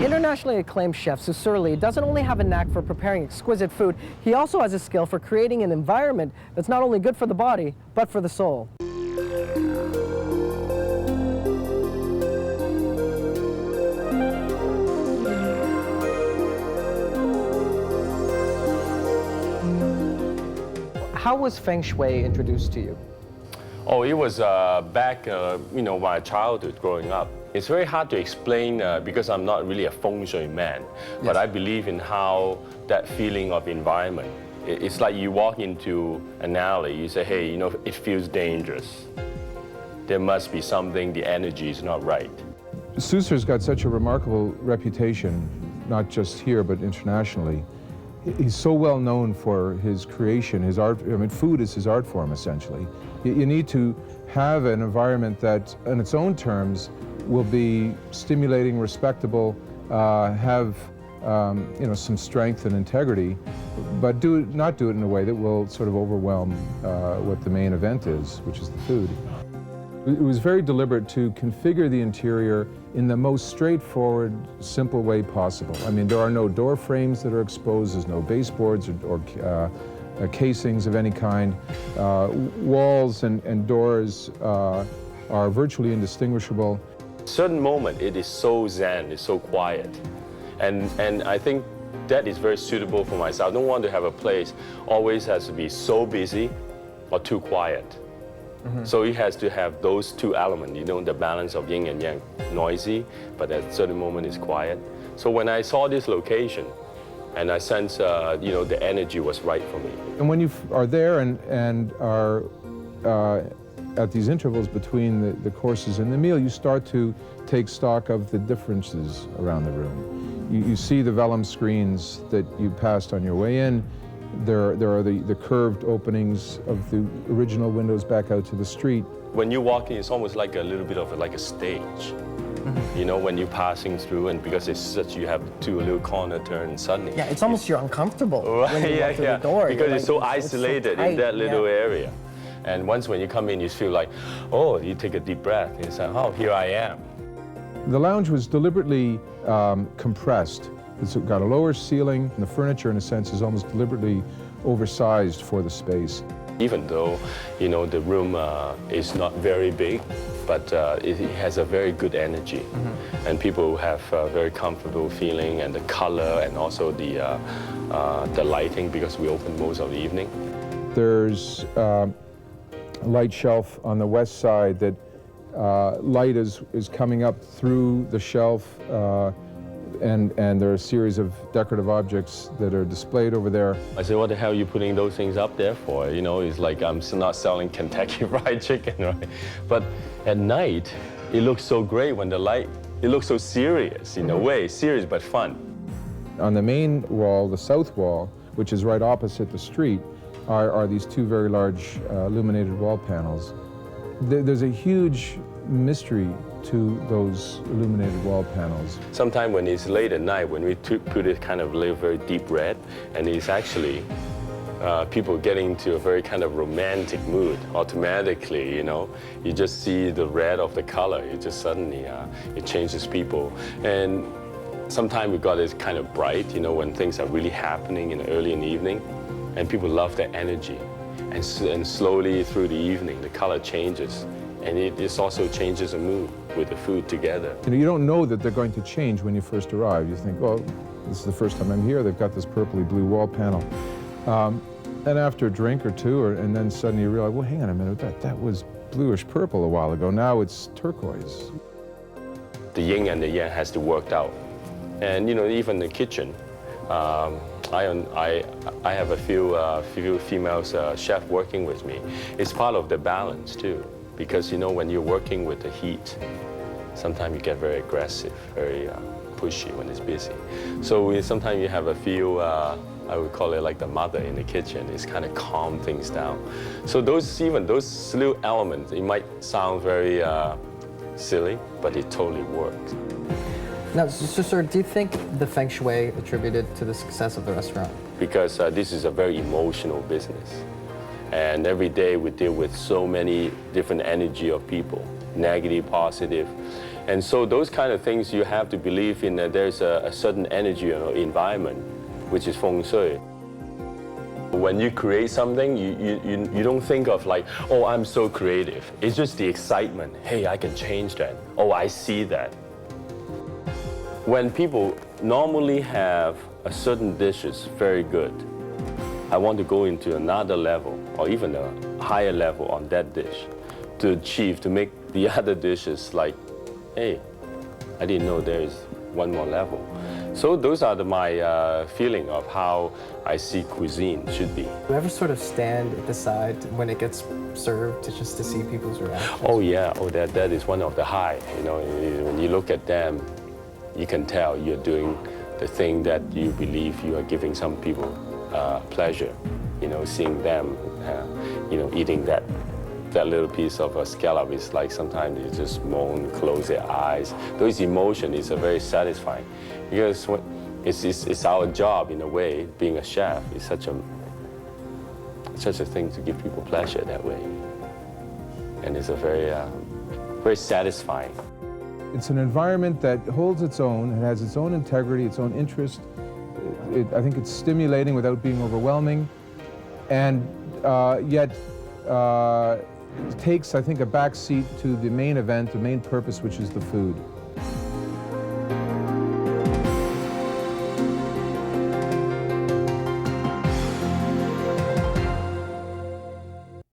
Internationally acclaimed chef Susur Lee doesn't only have a knack for preparing exquisite food, he also has a skill for creating an environment that's not only good for the body, but for the soul. How was Feng Shui introduced to you? Oh, it was back, my childhood growing up. It's very hard to explain because I'm not really a Feng Shui man, but I believe in how that feeling of environment. It's like you walk into an alley, you say, hey, it feels dangerous. There must be something, the energy is not right. Susur's got such a remarkable reputation, not just here, but internationally. He's so well known for his creation, his art. I mean, food is his art form, essentially. You need to have an environment that, on its own terms, will be stimulating, respectable, have some strength and integrity, but not do it in a way that will sort of overwhelm what the main event is, which is the food. It was very deliberate to configure the interior in the most straightforward, simple way possible. I mean, there are no door frames that are exposed, there's no baseboards or casings of any kind. Walls and doors are virtually indistinguishable. Certain moment, it is so zen, it's so quiet. And I think that is very suitable for myself. I don't want to have a place always has to be so busy or too quiet. So it has to have those two elements, the balance of yin and yang, noisy, but at a certain moment it's quiet. So when I saw this location, and I sensed, the energy was right for me. And when you are there and are at these intervals between the courses and the meal, you start to take stock of the differences around the room. You see the vellum screens that you passed on your way in. There are the curved openings of the original windows back out to the street. When you walk in, it's almost like a little bit of like a stage. When you're passing through, and because it's such, you have two little corner turns suddenly. Yeah, it's almost you're uncomfortable when you walk through the door. Because it's so isolated in that little area. And once when you come in, you feel like, oh, you take a deep breath, and you say, oh, here I am. The lounge was deliberately compressed. It's got a lower ceiling, and the furniture, in a sense, is almost deliberately oversized for the space. Even though, the room is not very big, but it has a very good energy. And people have a very comfortable feeling, and the color, and also the lighting, because we open most of the evening. There's a light shelf on the west side that light is coming up through the shelf, and there are a series of decorative objects that are displayed over there. I said, what the hell are you putting those things up there for? It's like I'm not selling Kentucky Fried Chicken, right? But at night, it looks so great when the light, it looks so serious in a way, serious but fun. On the main wall, the south wall, which is right opposite the street, are these two very large illuminated wall panels. There's a huge mystery to those illuminated wall panels. Sometimes when it's late at night, when we put it kind of a very deep red, and it's actually people getting into a very kind of romantic mood automatically, You just see the red of the color, it just suddenly, it changes people. And sometimes we got it kind of bright, when things are really happening early in the evening, and people love the energy. And slowly through the evening, the color changes. And it also changes the mood with the food together. You don't know that they're going to change when you first arrive. You think, well, this is the first time I'm here. They've got this purpley blue wall panel. And after a drink or two, and then suddenly you realize, well, hang on a minute, that was bluish purple a while ago. Now it's turquoise. The yin and the yang has to work out. And, even the kitchen, I have a few female chefs working with me. It's part of the balance, too. Because, when you're working with the heat, sometimes you get very aggressive, very pushy when it's busy. So sometimes you have a few, I would call it like the mother in the kitchen. It's kind of calm things down. So those little elements, it might sound very silly, but it totally works. Now, Susur, do you think the Feng Shui attributed to the success of the restaurant? Because this is a very emotional business. And every day we deal with so many different energy of people, negative, positive. And so those kind of things you have to believe in that there's a certain energy or environment, which is feng shui. When you create something, you don't think of like, oh, I'm so creative. It's just the excitement. Hey, I can change that. Oh, I see that. When people normally have a certain dish is very good, I want to go into another level or even a higher level on that dish to achieve, to make the other dishes like, hey, I didn't know there's one more level. So those are my feeling of how I see cuisine should be. Do you ever sort of stand at the side when it gets served just to see people's reactions? Oh yeah, oh that is one of the high. You know, when you look at them, you can tell you're doing the thing that you believe you are giving some people pleasure. You know, seeing them, you know, eating that little piece of a scallop is like sometimes you just moan, close their eyes. Those emotions is very satisfying because it's our job in a way. Being a chef is such a thing to give people pleasure that way, and it's a very satisfying. It's an environment that holds its own, it has its own integrity, its own interest. I think it's stimulating without being overwhelming, and yet it takes, I think, a back seat to the main event, the main purpose, which is the food.